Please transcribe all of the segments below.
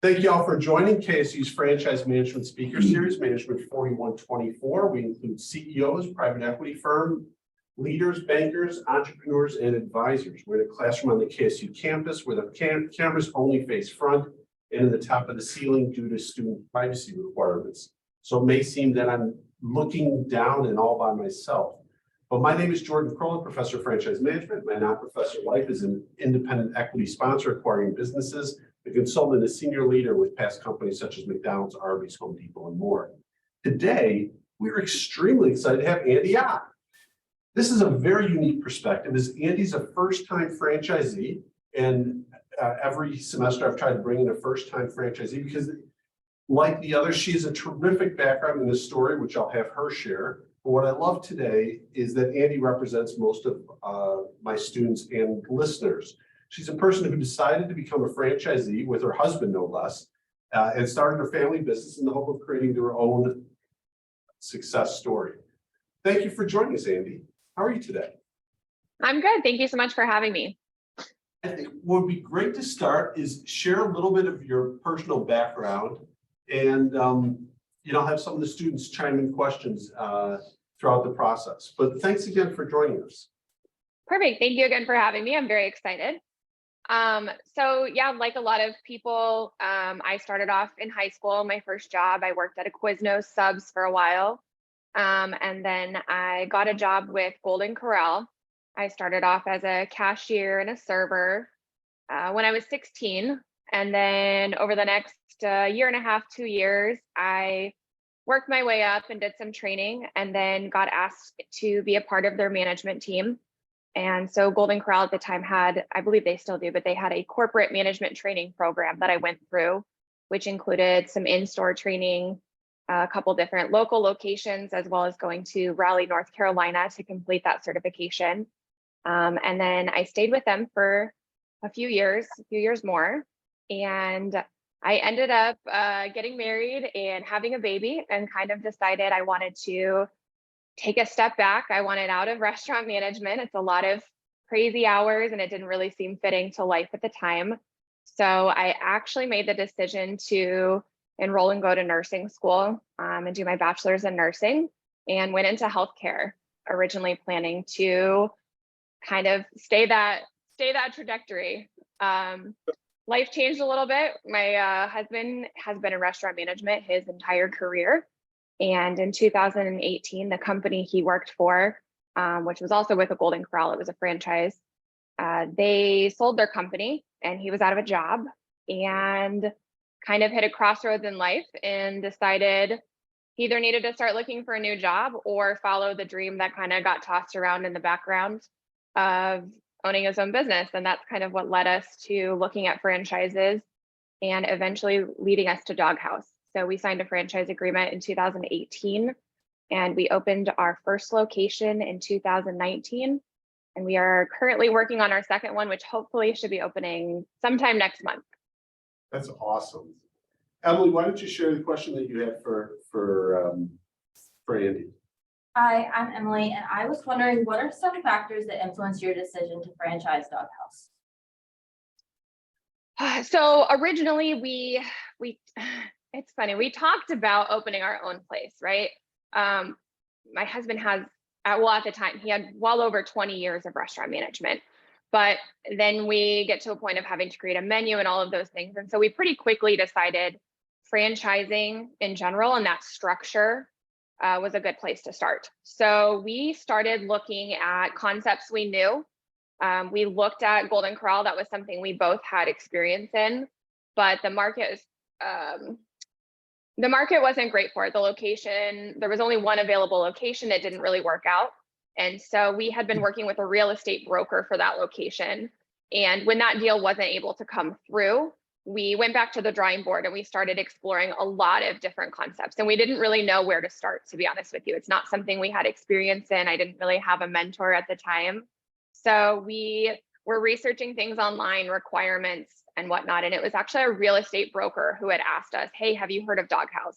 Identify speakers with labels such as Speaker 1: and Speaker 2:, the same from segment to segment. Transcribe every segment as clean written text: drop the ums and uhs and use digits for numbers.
Speaker 1: Thank you all for joining KSU's Franchise Management Speaker Series, Management 4124. We include CEOs, private equity firm, leaders, bankers, entrepreneurs, and advisors. We're in a classroom on the KSU campus where the cameras only face front and in the top of the ceiling due to student privacy requirements. So it may seem that I'm looking down and all by myself. But my name is Jordan Krolick, Professor of Franchise Management. My non-professor life is an independent equity sponsor acquiring businesses, a consultant, a senior leader with past companies such as McDonald's, Arby's, Home Depot, and more. Today, we're extremely excited to have Andi Ott. This is a very unique perspective, as Andi's a first-time franchisee, and every semester I've tried to bring in a first-time franchisee because, like the others, she has a terrific background in this story, which I'll have her share. But what I love today is that Andi represents most of my students and listeners. She's a person who decided to become a franchisee with her husband, no less, and started her family business in the hope of creating their own success story. Thank you for joining us, Andi. How are you today?
Speaker 2: I'm good. Thank you so much for having me.
Speaker 1: I think what would be great to start is share a little bit of your personal background, and have some of the students chime in questions throughout the process. But thanks again for joining us.
Speaker 2: Perfect. Thank you again for having me. I'm very excited. So yeah, like a lot of people, I started off in high school. My first job, I worked at a Quiznos Subs for a while. And then I got a job with Golden Corral. I started off as a cashier and a server when I was 16. And then over the next year and a half, 2 years, I worked my way up and did some training and then got asked to be a part of their management team. And so Golden Corral at the time had, I believe they still do, but they had a corporate management training program that I went through, which included some in-store training, a couple different local locations, as well as going to Raleigh, North Carolina to complete that certification. And then I stayed with them for a few years more. And I ended up getting married and having a baby and kind of decided I wanted to take a step back. I wanted out of restaurant management. It's a lot of crazy hours and it didn't really seem fitting to life at the time. So I actually made the decision to enroll and go to nursing school and do my bachelor's in nursing, and went into healthcare, originally planning to kind of stay that trajectory. Life changed a little bit. My husband has been in restaurant management his entire career. And in 2018, the company he worked for, which was also with a Golden Corral, it was a franchise, they sold their company and he was out of a job and kind of hit a crossroads in life and decided he either needed to start looking for a new job or follow the dream that kind of got tossed around in the background of owning his own business. And that's kind of what led us to looking at franchises and eventually leading us to Dog Haus. So we signed a franchise agreement in 2018 and we opened our first location in 2019. And we are currently working on our second one, which hopefully should be opening sometime next month.
Speaker 1: That's awesome. Emily, why don't you share the question that you had for Andi?
Speaker 3: Hi, I'm Emily, and I was wondering, what are some factors that influence your decision to franchise Dog Haus?
Speaker 2: So originally it's funny, we talked about opening our own place, right? My husband has, at the time, he had well over 20 years of restaurant management. But then we get to a point of having to create a menu and all of those things. And so we pretty quickly decided franchising in general and that structure was a good place to start. So we started looking at concepts we knew. We looked at Golden Corral. That was something we both had experience in, but the market wasn't great for it. The location, there was only one available location. It didn't really work out. And so we had been working with a real estate broker for that location. And when that deal wasn't able to come through, we went back to the drawing board and we started exploring a lot of different concepts. And we didn't really know where to start, to be honest with you. It's not something we had experience in. I didn't really have a mentor at the time. So we were researching things online, requirements and whatnot. And it was actually a real estate broker who had asked us, hey, have you heard of Dog Haus?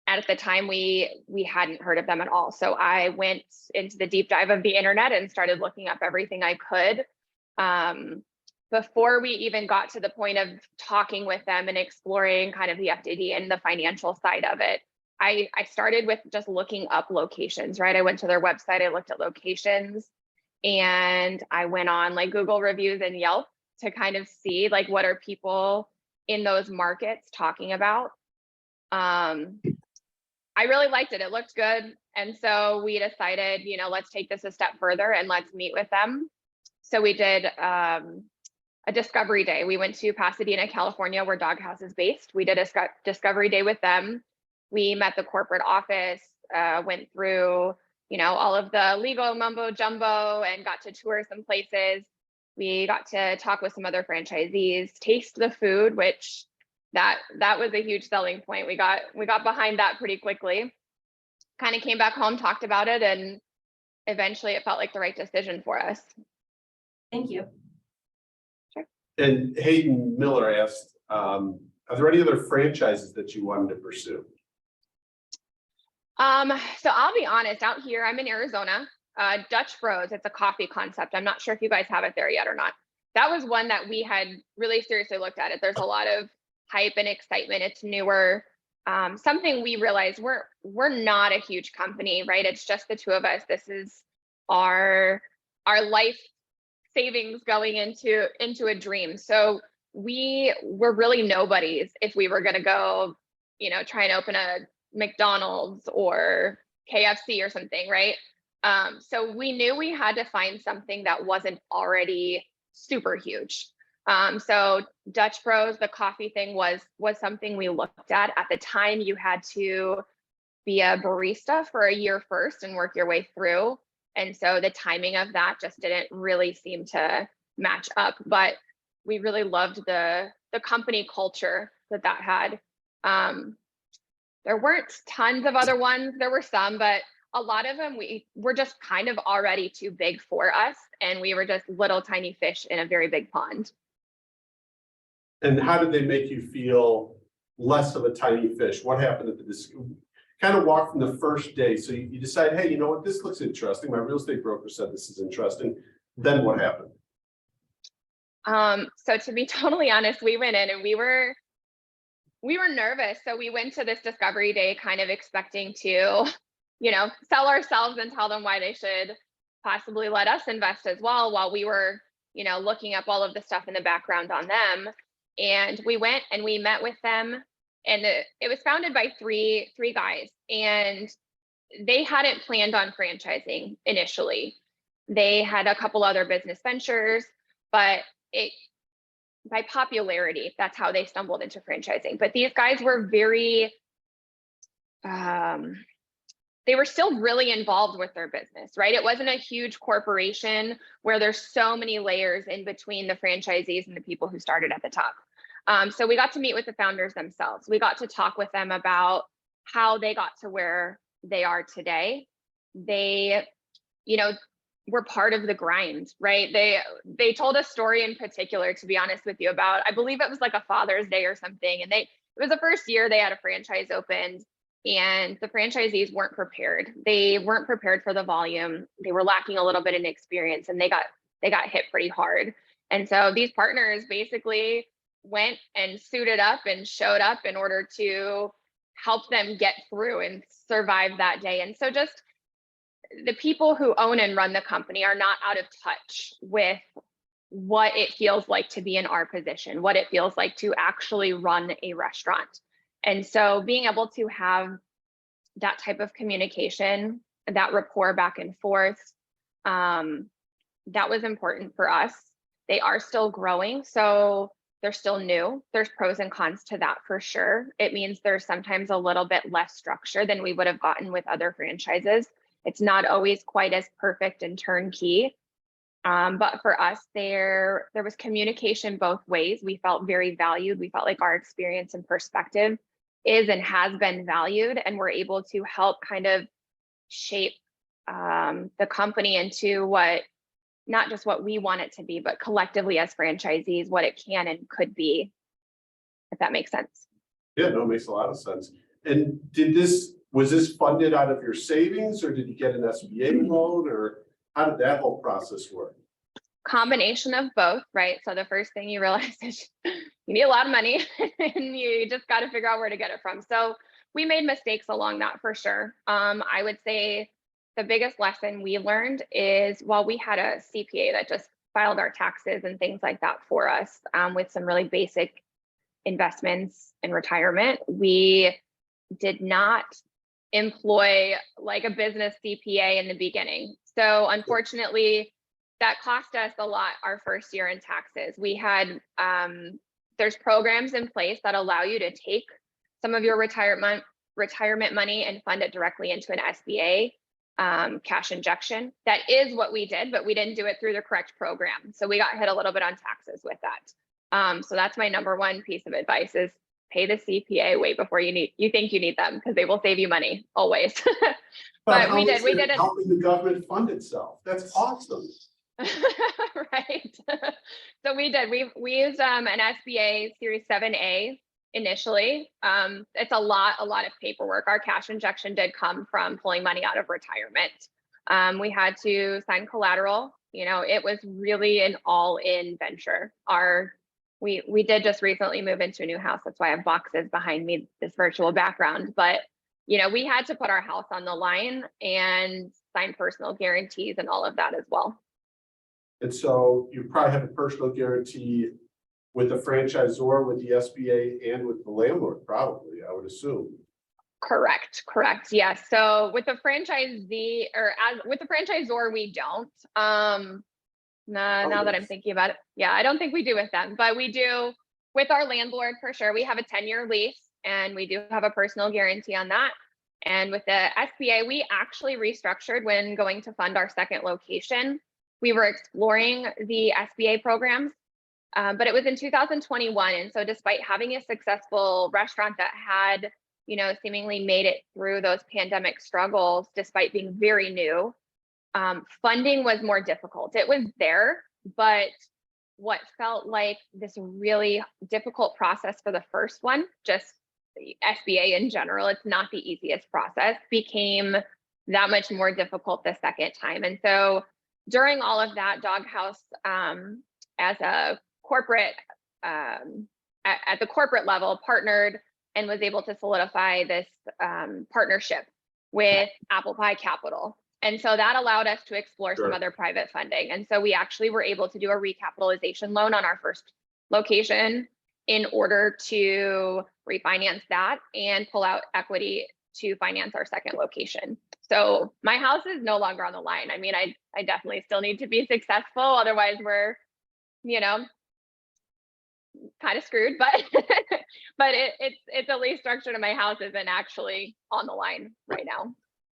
Speaker 2: And at the time, we hadn't heard of them at all. So I went into the deep dive of the internet and started looking up everything I could. before we even got to the point of talking with them and exploring kind of the FDD and the financial side of it, I started with just looking up locations, right? I went to their website, I looked at locations, and I went on like Google reviews and Yelp to kind of see like what are people in those markets talking about. I really liked it. It looked good. And so we decided, you know, let's take this a step further and let's meet with them. So we did a discovery day. We went to Pasadena, California, where Dog Haus is based. We did a discovery day with them. We met the corporate office, went through, you know, all of the legal mumbo jumbo and got to tour some places. We got to talk with some other franchisees, taste the food, which that was a huge selling point. We got behind that pretty quickly. Kind of came back home, talked about it, and eventually it felt like the right decision for us.
Speaker 3: Thank you.
Speaker 1: And Hayden Miller asked, are there any other franchises that you wanted to pursue?
Speaker 2: So I'll be honest, out here, I'm in Arizona, Dutch Bros, it's a coffee concept. I'm not sure if you guys have it there yet or not. That was one that we had really seriously looked at it. There's a lot of hype and excitement. It's newer. Something we realized we're not a huge company, right? It's just the two of us. This is our life savings going into a dream. So we were really nobodies if we were going to go, you know, try and open a McDonald's or KFC or something, right? So we knew we had to find something that wasn't already super huge. So Dutch Bros, the coffee thing was something we looked at. At the time, you had to be a barista for a year first and work your way through. And so the timing of that just didn't really seem to match up. But we really loved the company culture that had. There weren't tons of other ones. There were some, but a lot of them were just kind of already too big for us. And we were just little tiny fish in a very big pond.
Speaker 1: And how did they make you feel less of a tiny fish? What happened at the kind of walk from the first day? So you decide, hey, you know what, this looks interesting. My real estate broker said this is interesting. Then what happened?
Speaker 2: So to be totally honest, we went in and we were nervous. So we went to this discovery day kind of expecting to, you know, sell ourselves and tell them why they should possibly let us invest as well, while we were, you know, looking up all of the stuff in the background on them. And we went and we met with them, and it was founded by three guys, and they hadn't planned on franchising initially. They had a couple other business ventures, but by popularity, that's how they stumbled into franchising. But these guys were very, they were still really involved with their business, right? It wasn't a huge corporation where there's so many layers in between the franchisees and the people who started at the top. So we got to meet with the founders themselves. We got to talk with them about how they got to where they are today. They, you know, were part of the grind, right? They told a story in particular, to be honest with you, about, I believe it was like a Father's Day or something. And it was the first year they had a franchise opened, and the franchisees weren't prepared. They weren't prepared for the volume. They were lacking a little bit in experience, and they got hit pretty hard. And so these partners basically went and suited up and showed up in order to help them get through and survive that day. And so just the people who own and run the company are not out of touch with what it feels like to be in our position, what it feels like to actually run a restaurant. And so being able to have that type of communication, that rapport back and forth, that was important for us. They are still growing, so they're still new. There's pros and cons to that for sure. It means there's sometimes a little bit less structure than we would have gotten with other franchises. It's not always quite as perfect and turnkey. But for us, there was communication both ways. We felt very valued. We felt like our experience and perspective is and has been valued, and we're able to help kind of shape the company into what, not just what we want it to be, but collectively as franchisees, what it can and could be, if that makes sense.
Speaker 1: Yeah, no, it makes a lot of sense. And was this funded out of your savings, or did you get an SBA loan, or how did that whole process work?
Speaker 2: Combination of both, right? So the first thing you realize is you need a lot of money and you just got to figure out where to get it from. So we made mistakes along that for sure. I would say the biggest lesson we learned is while we had a CPA that just filed our taxes and things like that for us with some really basic investments in retirement, we did not employ like a business CPA in the beginning. So unfortunately, that cost us a lot our first year in taxes. We had, there's programs in place that allow you to take some of your retirement money and fund it directly into an SBA cash injection. That is what we did, but we didn't do it through the correct program. So we got hit a little bit on taxes with that. So that's my number one piece of advice is pay the CPA way before you think you need them, because they will save you money always. But we did it.
Speaker 1: Helping the government fund itself. That's awesome.
Speaker 2: Right. So we did. We used an SBA Series 7A initially. It's a lot of paperwork. Our cash injection did come from pulling money out of retirement. We had to sign collateral. It was really an all-in venture. We did just recently move into a new house. That's why I have boxes behind me, this virtual background. But we had to put our house on the line and sign personal guarantees and all of that as well.
Speaker 1: And so you probably have a personal guarantee with the franchisor, with the SBA, and with the landlord, probably, I would assume.
Speaker 2: Correct. Yes. So with the franchisee with the franchisor, we don't. Now that I'm thinking about it, yeah, I don't think we do with them, but we do with our landlord for sure. We have a 10-year lease and we do have a personal guarantee on that. And with the SBA, we actually restructured when going to fund our second location. We were exploring the SBA programs, but it was in 2021. And so despite having a successful restaurant that had, seemingly made it through those pandemic struggles, despite being very new, funding was more difficult. It was there, but what felt like this really difficult process for the first one, just the SBA in general, it's not the easiest process, became that much more difficult the second time. And so during all of that, Dog Haus, as a corporate, at the corporate level, partnered and was able to solidify this partnership with Apple Pie Capital. And so that allowed us to explore some other private funding. And so we actually were able to do a recapitalization loan on our first location in order to refinance that and pull out equity to finance our second location. So my house is no longer on the line. I mean, I definitely still need to be successful. Otherwise we're, kind of screwed, but it's at least structured and my house isn't actually on the line right now.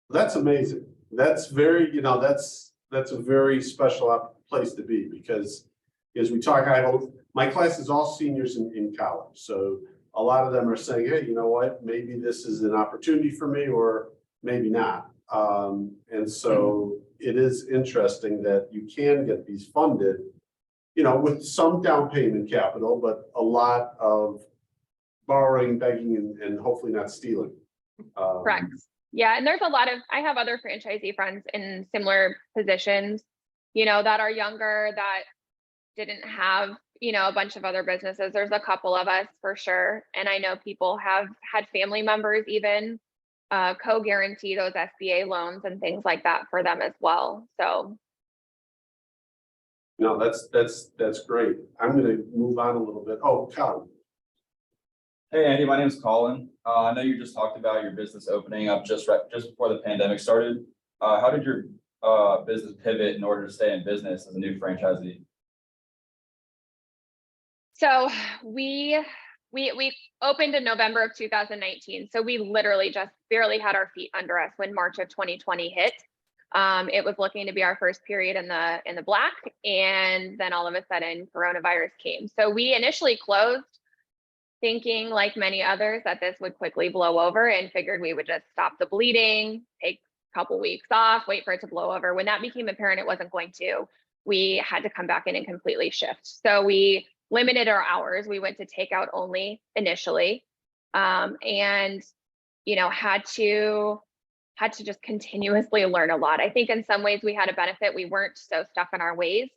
Speaker 1: That's amazing. That's very, that's a very special place to be, because as we talk, my class is all seniors in college. So a lot of them are saying, hey, you know what, maybe this is an opportunity for me or maybe not. And so it is interesting that you can get these funded, with some down payment capital, but a lot of borrowing, begging, and hopefully not stealing.
Speaker 2: Correct. Yeah. And there's I have other franchisee friends in similar positions, that are younger, that didn't have, a bunch of other businesses. There's a couple of us for sure. And I know people have had family members even co-guarantee those SBA loans and things like that for them as well. So.
Speaker 1: No, that's great. I'm going to move on a little bit. Oh, Colin.
Speaker 4: Hey, Andy, my name is Colin. I know you just talked about your business opening up just before the pandemic started. How did your business pivot in order to stay in business as a new franchisee?
Speaker 2: So we opened in November of 2019. So we literally just barely had our feet under us when March of 2020 hit. It was looking to be our first period in the black, and then all of a sudden coronavirus came. So we initially closed thinking, like many others, that this would quickly blow over, and figured we would just stop the bleeding, take a couple weeks off, wait for it to blow over. When that became apparent it wasn't going to, we had to come back in and completely shift. So we limited our hours. We went to takeout only initially, and had to just continuously learn a lot. I think in some ways we had a benefit. We weren't so stuck in our ways.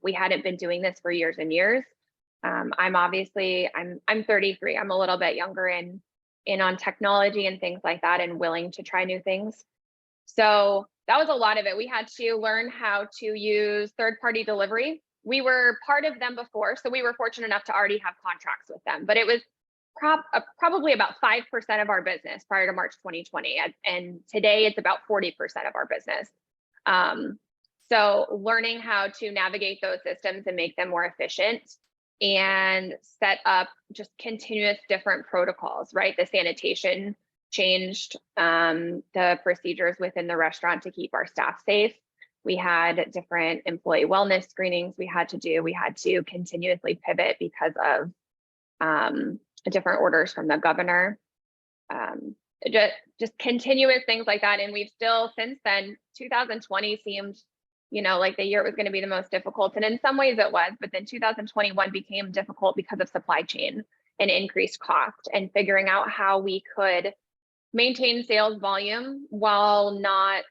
Speaker 2: we hadn't been doing this for years and years. I'm 33. I'm a little bit younger in on technology and things like that, and willing to try new things. So that was a lot of it. We had to learn how to use third-party delivery. We were part of them before, so we were fortunate enough to already have contracts with them, but it was probably about 5% of our business prior to March 2020. And today it's about 40% of our business. So learning how to navigate those systems and make them more efficient and set up just continuous different protocols, right? The sanitation changed, the procedures within the restaurant to keep our staff safe. We had different employee wellness screenings we had to do. We had to continuously pivot because of different orders from the governor. Just continuous things like that. And we've still, since then, 2020 seemed, like the year it was going to be the most difficult. And in some ways it was, but then 2021 became difficult because of supply chain and increased cost, and figuring out how we could maintain sales volume while not,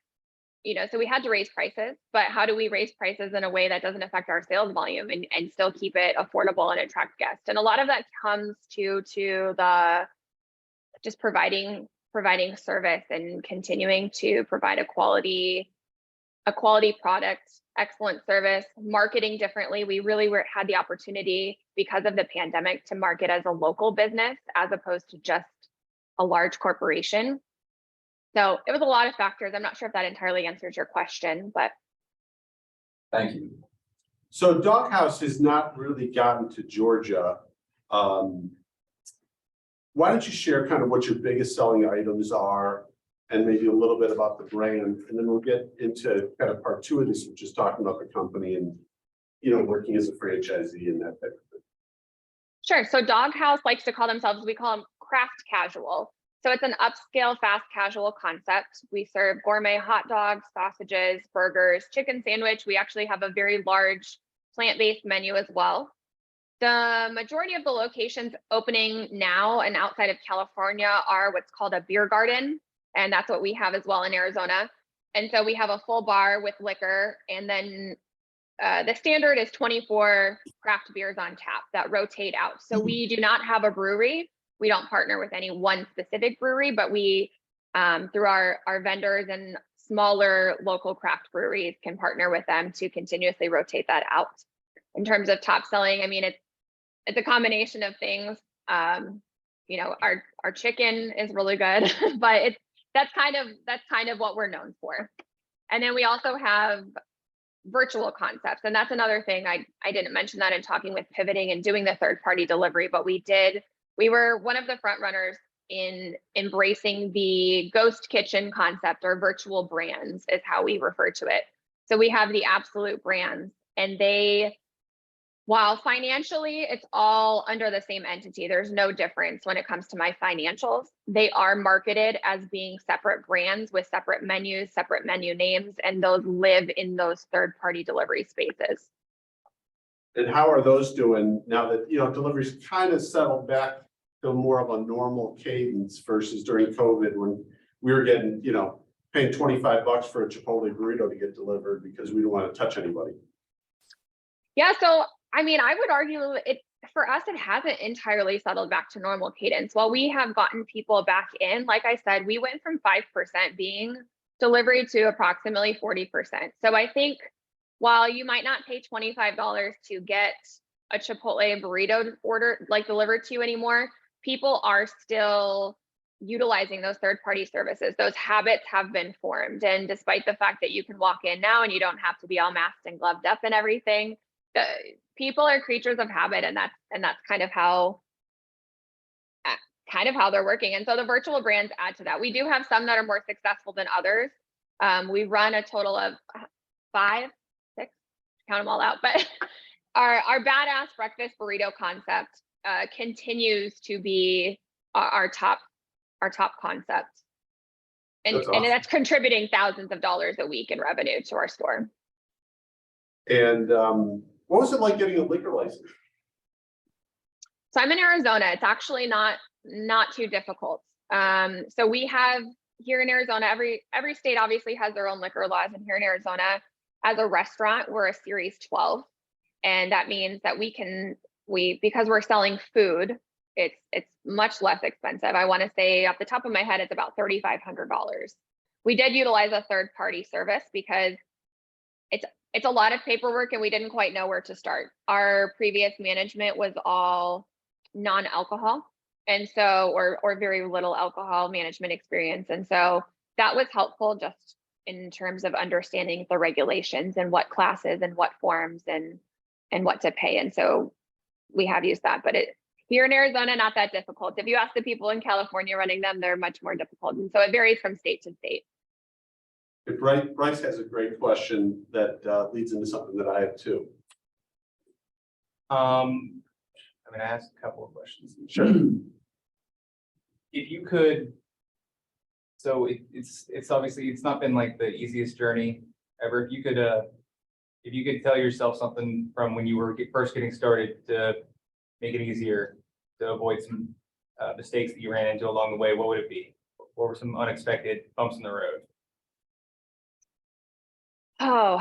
Speaker 2: so we had to raise prices, but how do we raise prices in a way that doesn't affect our sales volume and still keep it affordable and attract guests? And a lot of that comes to the just providing service and continuing to provide a quality product, excellent service, marketing differently. We really had the opportunity because of the pandemic to market as a local business as opposed to just a large corporation. So it was a lot of factors. I'm not sure if that entirely answers your question, but.
Speaker 4: Thank you.
Speaker 1: So Dog Haus has not really gotten to Georgia. Why don't you share kind of what your biggest selling items are, and maybe a little bit about the brand, and then we'll get into kind of part two of this, which is talking about the company and, working as a franchisee and that type of thing.
Speaker 2: Sure. So Dog Haus likes to call themselves, we call them craft casual. So it's an upscale, fast casual concept. We serve gourmet hot dogs, sausages, burgers, chicken sandwich. We actually have a very large plant-based menu as well. The majority of the locations opening now and outside of California are what's called a beer garden. And that's what we have as well in Arizona. And so we have a full bar with liquor, and then the standard is 24 craft beers on tap that rotate out. So we do not have a brewery. We don't partner with any one specific brewery, but we, through our vendors and smaller local craft breweries, can partner with them to continuously rotate that out. In terms of top selling, I mean, it's a combination of things. Our chicken is really good, but that's kind of what we're known for. And then we also have virtual concepts, and that's another thing. I didn't mention that in talking with pivoting and doing the third-party delivery, but we were one of the front runners in embracing the ghost kitchen concept, or virtual brands is how we refer to it. So we have the absolute brands, and while financially it's all under the same entity, there's no difference when it comes to my financials. They are marketed as being separate brands with separate menus, separate menu names, and those live in those third-party delivery spaces.
Speaker 1: And how are those doing now that, deliveries kind of settled back to more of a normal cadence versus during COVID, when we were getting, paying $25 for a Chipotle burrito to get delivered because we don't want to touch anybody?
Speaker 2: Yeah, so I mean, I would argue for us, it hasn't entirely settled back to normal cadence. While we have gotten people back in, like I said, we went from 5% being delivery to approximately 40%. So I think while you might not pay $25 to get a Chipotle burrito order delivered to you anymore, people are still utilizing those third-party services. Those habits have been formed. And despite the fact that you can walk in now and you don't have to be all masked and gloved up and everything, people are creatures of habit, and that's kind of how they're working. And so the virtual brands add to that. We do have some that are more successful than others. We run a total of 5, 6, count them all out, but our badass breakfast burrito concept continues to be our top concept. And
Speaker 1: That's awesome.
Speaker 2: And that's contributing thousands of dollars a week in revenue to our store.
Speaker 1: And what was it like getting a liquor license?
Speaker 2: So I'm in Arizona. It's actually not too difficult. So we have here in Arizona, every state obviously has their own liquor laws, and here in Arizona, As a restaurant, we're a Series 12. And that means that because we're selling food, it's much less expensive. I want to say off the top of my head, it's about $3,500. We did utilize a third-party service because it's a lot of paperwork and we didn't quite know where to start. Our previous management was all non-alcohol, and so or very little alcohol management experience. And so that was helpful just in terms of understanding the regulations and what classes and what forms and what to pay. And so we have used that, but here in Arizona, not that difficult. If you ask the people in California running them, they're much more difficult. And so it varies from state to state.
Speaker 1: Bryce has a great question that leads into something that I have too.
Speaker 5: I'm gonna ask a couple of questions.
Speaker 1: Sure.
Speaker 5: If you could, so it's obviously, it's not been like the easiest journey ever. If you could tell yourself something from when you were first getting started to make it easier, to avoid some mistakes that you ran into along the way, what would it be? What were some unexpected bumps in the road?
Speaker 2: Oh,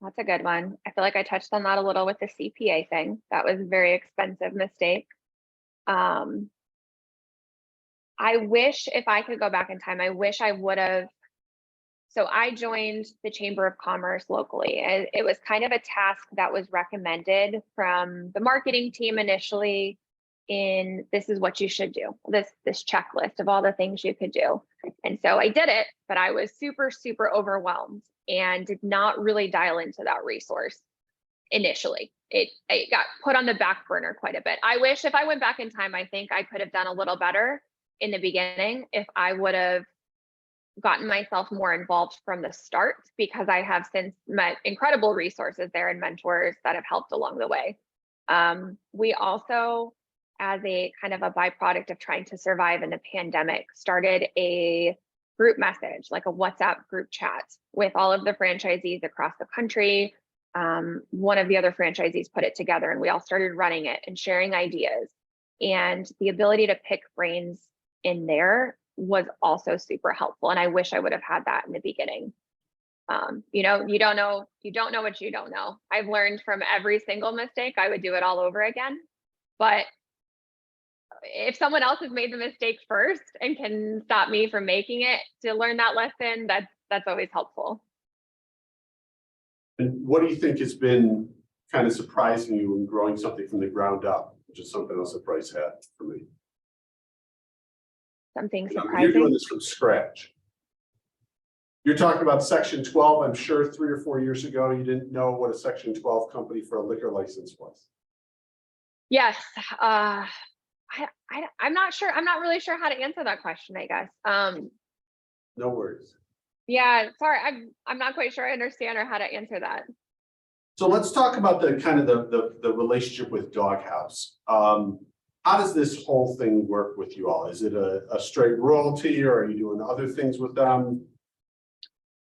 Speaker 2: that's a good one. I feel like I touched on that a little with the CPA thing. That was a very expensive mistake. I wish if I could go back in time, I wish I would have. So I joined the Chamber of Commerce locally, and it was kind of a task that was recommended from the marketing team initially. This is what you should do, this checklist of all the things you could do. And so I did it, but I was super, super overwhelmed and did not really dial into that resource initially. It got put on the back burner quite a bit. I wish if I went back in time, I think I could have done a little better in the beginning if I would have gotten myself more involved from the start, because I have since met incredible resources there and mentors that have helped along the way. We also, as a kind of a byproduct of trying to survive in the pandemic, started a group message, like a WhatsApp group chat with all of the franchisees across the country. One of the other franchisees put it together and we all started running it and sharing ideas. And the ability to pick brains in there was also super helpful. And I wish I would have had that in the beginning. You don't know what you don't know. I've learned from every single mistake. I would do it all over again. But if someone else has made the mistake first and can stop me from making it to learn that lesson, that's always helpful.
Speaker 1: And what do you think has been kind of surprising you in growing something from the ground up, which is something else that Bryce had for me?
Speaker 2: Something
Speaker 1: You're
Speaker 2: surprising.
Speaker 1: doing this from scratch. You're talking about Section 12. I'm sure 3 or 4 years ago, you didn't know what a Section 12 company for a liquor license was.
Speaker 2: Yes. I'm not sure. I'm not really sure how to answer that question, I guess.
Speaker 1: No worries.
Speaker 2: Yeah, sorry. I'm not quite sure I understand or how to answer that.
Speaker 1: So let's talk about the kind of the relationship with Dog Haus. How does this whole thing work with you all? Is it a straight royalty, or are you doing other things with them?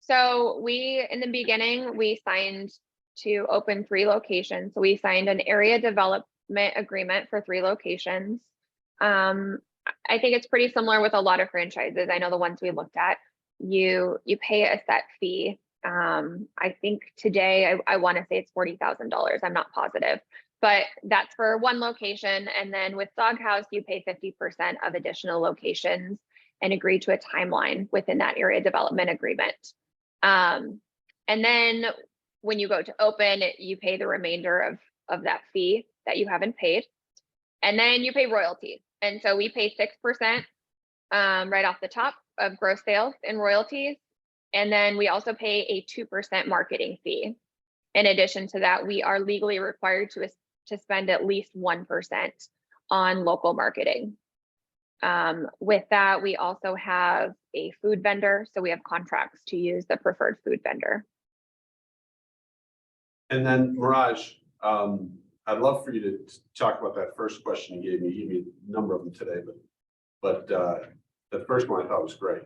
Speaker 2: So in the beginning, we signed to open 3 locations. So we signed an area development agreement for 3 locations. I think it's pretty similar with a lot of franchises. I know the ones we looked at, you pay a set fee. I think today I want to say it's $40,000. I'm not positive, but that's for 1 location. And then with Dog Haus, you pay 50% of additional locations and agree to a timeline within that area development agreement. And then when you go to open, you pay the remainder of that fee that you haven't paid. And then you pay royalties. And so we pay 6% right off the top of gross sales in royalties. And then we also pay a 2% marketing fee. In addition to that, we are legally required to spend at least 1% on local marketing. With that, we also have a food vendor. So we have contracts to use the preferred food vendor.
Speaker 1: And then Mirage, I'd love for you to talk about that first question you gave me. You gave me a number of them today, but the first one I thought was great.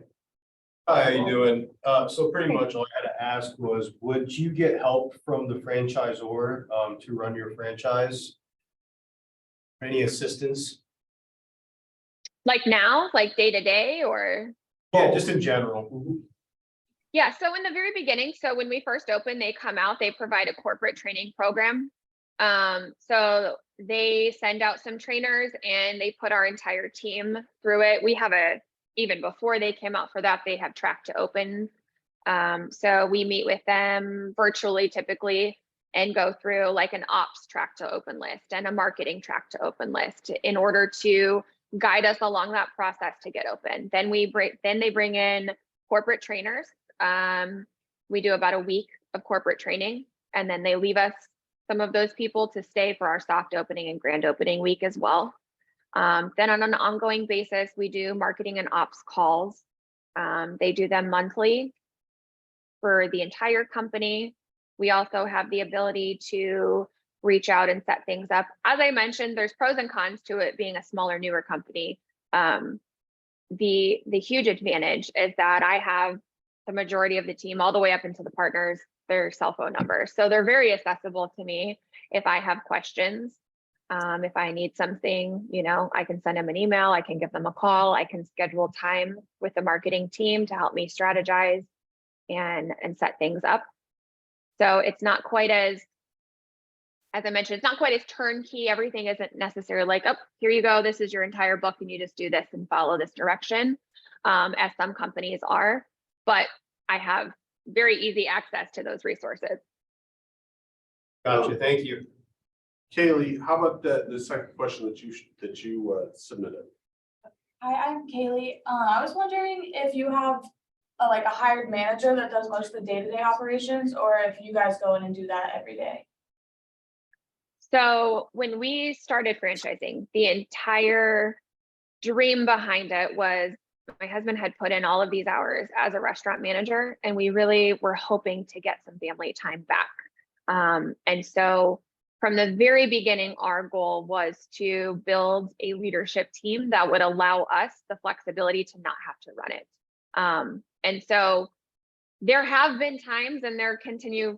Speaker 6: Hi, how you doing? So pretty much all I had to ask was, would you get help from the franchisor to run your franchise? Any assistance?
Speaker 2: Like now, like day to day, or?
Speaker 6: Yeah, just in general.
Speaker 2: Yeah, so in the very beginning, so when we first open, they come out, they provide a corporate training program. So they send out some trainers and they put our entire team through it. We have even before they came out for that, they have track to open. So we meet with them virtually typically and go through like an ops track to open list and a marketing track to open list in order to guide us along that process to get open. Then they bring in corporate trainers. We do about a week of corporate training, and then they leave us some of those people to stay for our soft opening and grand opening week as well. Then on an ongoing basis, we do marketing and ops calls. They do them monthly for the entire company. We also have the ability to reach out and set things up. As I mentioned, there's pros and cons to it being a smaller, newer company. The huge advantage is that I have the majority of the team all the way up into the partners, their cell phone numbers. So they're very accessible to me if I have questions. If I need something, I can send them an email, I can give them a call, I can schedule time with the marketing team to help me strategize and set things up. So it's not quite as I mentioned, it's not quite as turnkey. Everything isn't necessarily like, oh, here you go, this is your entire book and you just do this and follow this direction, as some companies are. But I have very easy access to those resources.
Speaker 6: Gotcha, thank you.
Speaker 1: Kaylee, how about the second question that you submitted?
Speaker 7: Hi, I'm Kaylee. I was wondering if you have like a hired manager that does most of the day-to-day operations, or if you guys go in and do that every day.
Speaker 2: So when we started franchising, the entire dream behind it was my husband had put in all of these hours as a restaurant manager, and we really were hoping to get some family time back. And so from the very beginning, our goal was to build a leadership team that would allow us the flexibility to not have to run it. And so there have been times, and there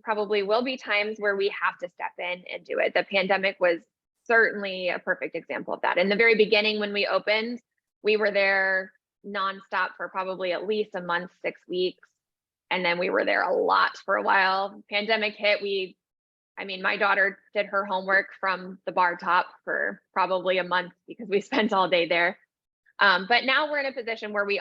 Speaker 2: probably will be times where we have to step in and do it. The pandemic was certainly a perfect example of that. In the very beginning, when we opened, we were there nonstop for probably at least a month, 6 weeks. And then we were there a lot for a while. Pandemic hit, my daughter did her homework from the bar top for probably a month because we spent all day there. But now we're in a position where we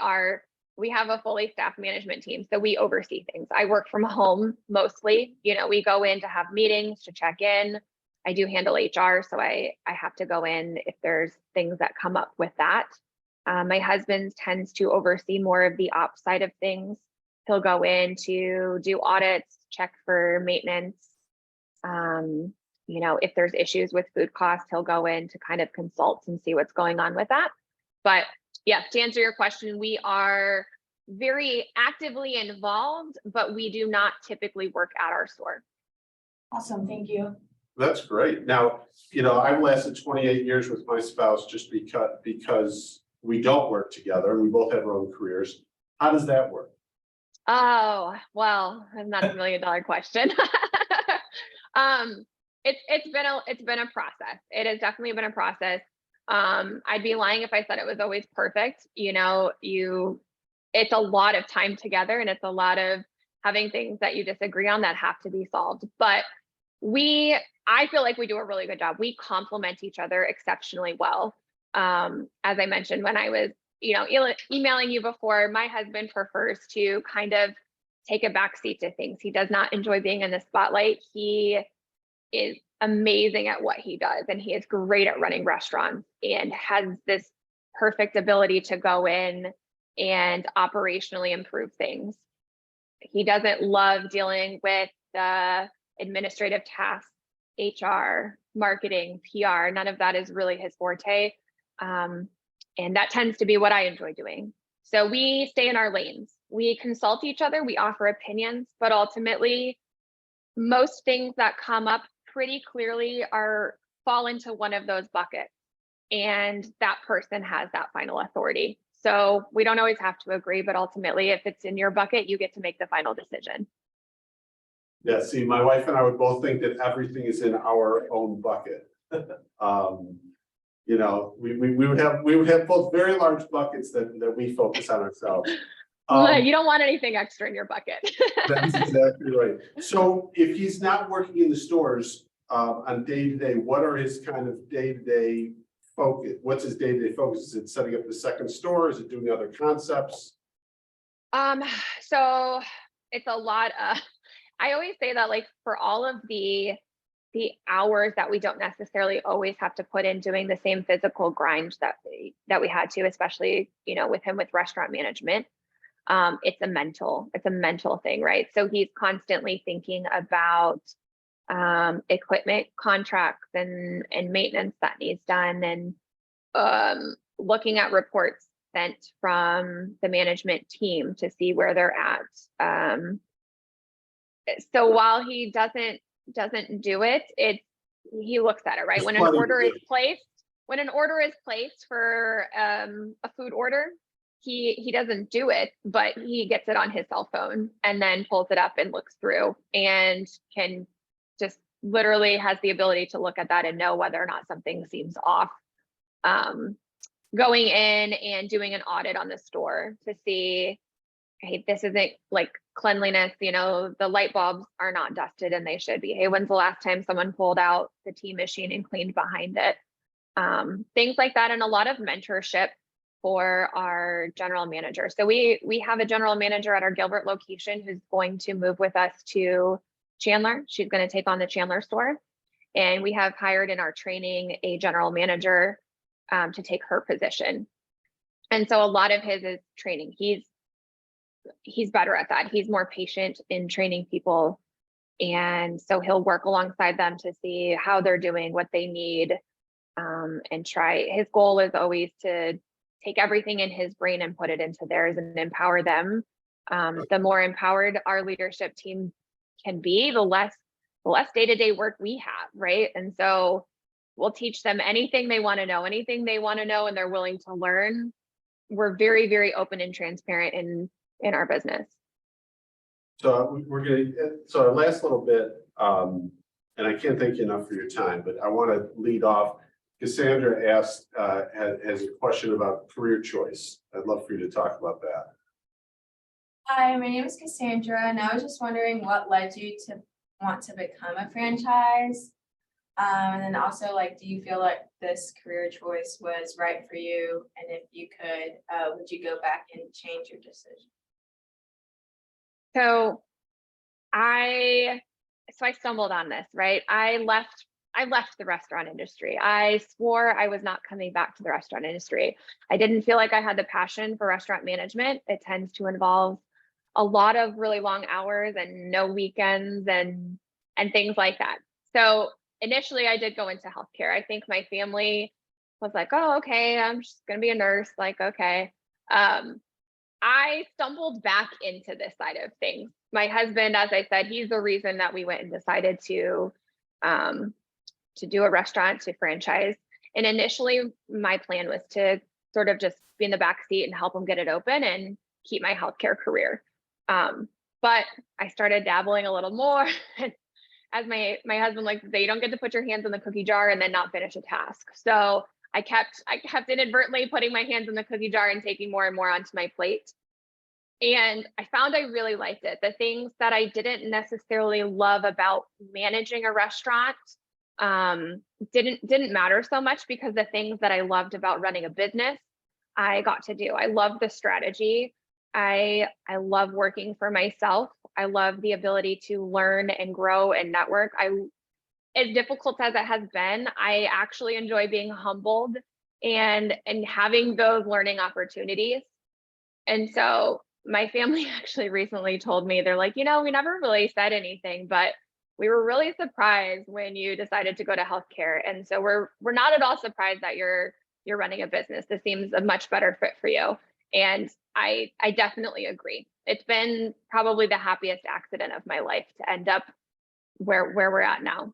Speaker 2: have a fully staffed management team. So we oversee things. I work from home mostly. We go in to have meetings, to check in. I do handle HR. So I have to go in if there's things that come up with that. My husband tends to oversee more of the ops side of things. He'll go in to do audits, check for maintenance. If there's issues with food costs, he'll go in to kind of consult and see what's going on with that. But yes, to answer your question, we are very actively involved, but we do not typically work at our store.
Speaker 7: Awesome, thank you.
Speaker 1: That's great. Now, I've lasted 28 years with my spouse just because we don't work together. We both have our own careers. How does that work?
Speaker 2: Oh, well, that's a $1 million question. It's been a process. It has definitely been a process. I'd be lying if I said it was always perfect. It's a lot of time together, and it's a lot of having things that you disagree on that have to be solved. But I feel like we do a really good job. We complement each other exceptionally well. As I mentioned, when I was, emailing you before, my husband prefers to kind of take a back seat to things. He does not enjoy being in the spotlight. He is amazing at what he does, and he is great at running restaurants and has this perfect ability to go in and operationally improve things. He doesn't love dealing with the administrative tasks, HR, marketing, PR. None of that is really his forte. And that tends to be what I enjoy doing. So we stay in our lanes. We consult each other, we offer opinions, but ultimately most things that come up pretty clearly fall into one of those buckets, and that person has that final authority. So we don't always have to agree, but ultimately if it's in your bucket, you get to make the final decision.
Speaker 1: Yeah, see, my wife and I would both think that everything is in our own bucket. We would have both very large buckets that we focus on ourselves.
Speaker 2: You don't want anything extra in your bucket.
Speaker 1: That's exactly right. So if he's not working in the stores on day-to-day, what are his kind of day-to-day focus? What's his day-to-day focus? Is it setting up the second store? Is it doing other concepts?
Speaker 2: So it's a lot of, I always say that like for all of the hours that we don't necessarily always have to put in doing the same physical grind that we had to, especially, you know, with him with restaurant management. It's a mental thing, right? So he's constantly thinking about equipment contracts and maintenance that needs done, and looking at reports sent from the management team to see where they're at. So while he doesn't do it, he looks at it, right?
Speaker 1: There's
Speaker 2: When an
Speaker 1: plenty to
Speaker 2: order
Speaker 1: do.
Speaker 2: is placed for a food order, he doesn't do it, but he gets it on his cell phone and then pulls it up and looks through, and can just literally has the ability to look at that and know whether or not something seems off. Going in and doing an audit on the store to see, hey, this isn't like cleanliness, you know, the light bulbs are not dusted and they should be. Hey, when's the last time someone pulled out the tea machine and cleaned behind it? Things like that, and a lot of mentorship for our general manager. So we have a general manager at our Gilbert location who's going to move with us to Chandler. She's going to take on the Chandler store. And we have hired in our training a general manager to take her position. And so a lot of his is training. He's better at that. He's more patient in training people. And so he'll work alongside them to see how they're doing, what they need, and try. His goal is always to take everything in his brain and put it into theirs and empower them. The more empowered our leadership team can be, the less day-to-day work we have, right? And so we'll teach them anything they want to know, and they're willing to learn. We're very, very open and transparent in our business.
Speaker 1: So so our last little bit, and I can't thank you enough for your time, but I want to lead off. Cassandra asked, has a question about career choice. I'd love for you to talk about that.
Speaker 3: Hi, my name is Cassandra, and I was just wondering what led you to want to become a franchise? And then also, like, do you feel like this career choice was right for you? And if you could, would you go back and change your decision?
Speaker 2: So I stumbled on this, right? I left the restaurant industry. I swore I was not coming back to the restaurant industry. I didn't feel like I had the passion for restaurant management. It tends to involve a lot of really long hours and no weekends and things like that. So initially I did go into healthcare. I think my family was like, oh, okay, I'm just gonna be a nurse. Like, okay. I stumbled back into this side of things. My husband, as I said, he's the reason that we went and decided to do a restaurant, to franchise. And initially my plan was to sort of just be in the back seat and help him get it open and keep my healthcare career. But I started dabbling a little more. As my husband likes to say, you don't get to put your hands in the cookie jar and then not finish a task. So I kept inadvertently putting my hands in the cookie jar and taking more and more onto my plate. And I found I really liked it. The things that I didn't necessarily love about managing a restaurant didn't matter so much, because the things that I loved about running a business, I got to do. I love the strategy. I love working for myself. I love the ability to learn and grow and network. As difficult as it has been, I actually enjoy being humbled and having those learning opportunities. And so my family actually recently told me, they're like, you know, we never really said anything, but we were really surprised when you decided to go to healthcare. And so we're not at all surprised that you're running a business. This seems a much better fit for you. And I definitely agree. It's been probably the happiest accident of my life to end up where we're at now.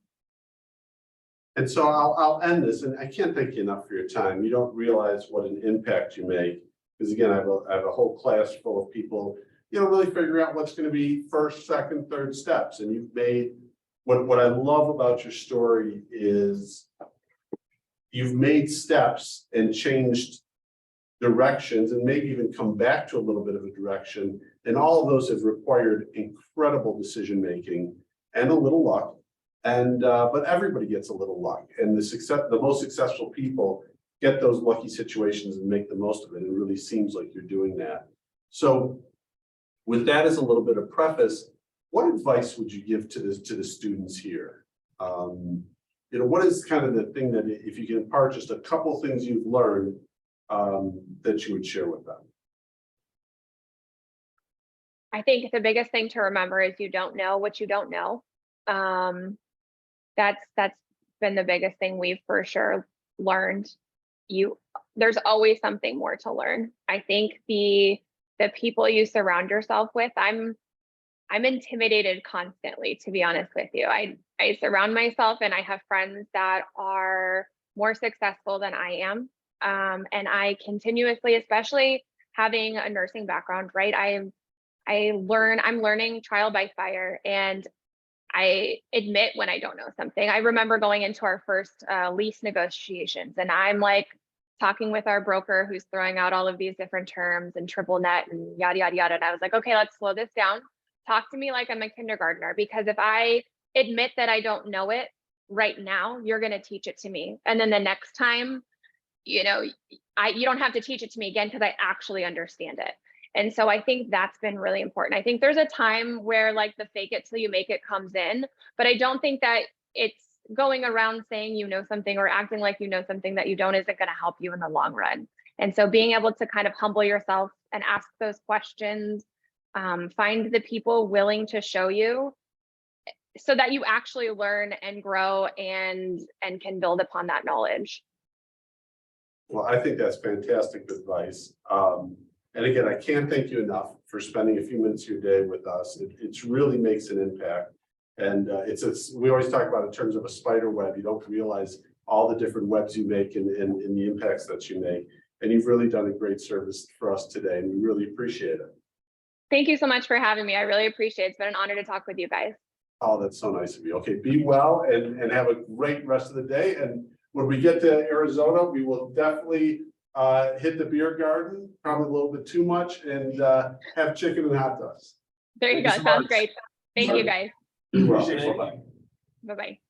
Speaker 1: And so I'll end this, and I can't thank you enough for your time. You don't realize what an impact you make. Because again, I have a whole class full of people, you know, really figure out what's going to be first, second, third steps. And you've made, what I love about your story is you've made steps and changed directions and maybe even come back to a little bit of a direction. And all of those have required incredible decision-making and a little luck. And, but everybody gets a little luck, and the most successful people get those lucky situations and make the most of it. It really seems like you're doing that. So with that as a little bit of preface, what advice would you give to the students here? You know, what is kind of the thing that, if you can impart just a couple things you've learned, that you would share with them?
Speaker 2: I think the biggest thing to remember is you don't know what you don't know. That's been the biggest thing we've for sure learned. There's always something more to learn. I think the people you surround yourself with, I'm intimidated constantly, to be honest with you. I surround myself and I have friends that are more successful than I am. And I continuously, especially having a nursing background, right? I'm learning trial by fire, and I admit when I don't know something. I remember going into our first lease negotiations, and I'm like talking with our broker who's throwing out all of these different terms and triple net and yada, yada, yada. And I was like, okay, let's slow this down. Talk to me like I'm a kindergartner, because if I admit that I don't know it right now, you're going to teach it to me. And then the next time, you know, you don't have to teach it to me again because I actually understand it. And so I think that's been really important. I think there's a time where like the fake it till you make it comes in, but I don't think that it's going around saying you know something or acting like you know something that you don't isn't going to help you in the long run. And so being able to kind of humble yourself and ask those questions, find the people willing to show you so that you actually learn and grow and can build upon that knowledge.
Speaker 1: Well, I think that's fantastic advice. And again, I can't thank you enough for spending a few minutes of your day with us. It really makes an impact. And we always talk about in terms of a spider web. You don't realize all the different webs you make and the impacts that you make. And you've really done a great service for us today, and we really appreciate it.
Speaker 2: Thank you so much for having me. I really appreciate it. It's been an honor to talk with you guys.
Speaker 1: Oh, that's so nice of you. Okay, be well and have a great rest of the day. And when we get to Arizona, we will definitely hit the beer garden, probably a little bit too much, and have chicken and hot dogs.
Speaker 2: There you go.
Speaker 1: Thank you so
Speaker 2: Sounds
Speaker 1: much.
Speaker 2: great. Thank you guys.
Speaker 1: Be well. Bye-bye.
Speaker 2: Bye-bye.